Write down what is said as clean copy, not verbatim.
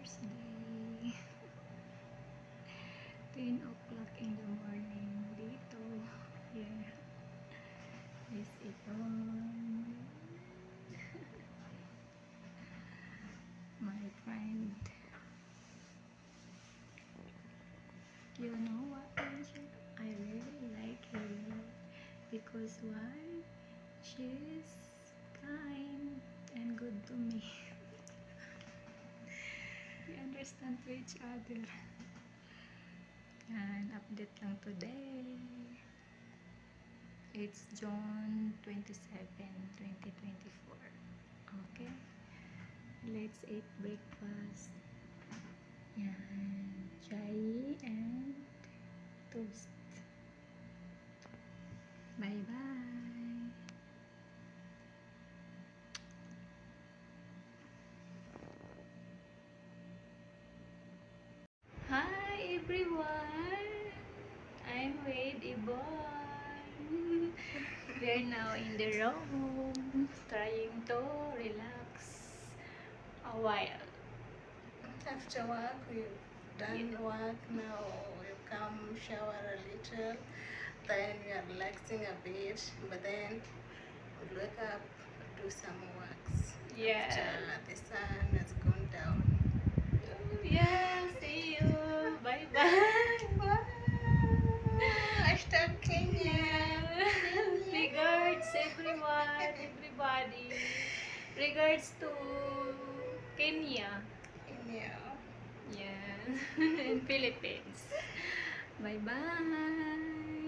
Thursday. 10 o'clock in the morning dito. Yeah. This is on my friend. You know what, Angel? I really like her because why? She's kind and good to me. We understand to each other. And update lang today. It's June 27, 2024. Okay? Let's eat breakfast. Yan. Chai and toast. Bye-bye. Hi everyone! I'm with Yvonne. We're now in the room, trying to relax a while. After work, we've done work. Now we've come shower a little. Then we are relaxing a bit. But then we'll wake up, do some works. Yeah. After the sun has gone down. Yeah, see you. Bye-bye. Wow! Hashtag Kenya. Regards everyone, everybody. Regards to Kenya. Kenya. Yeah. In Philippines. Bye-bye.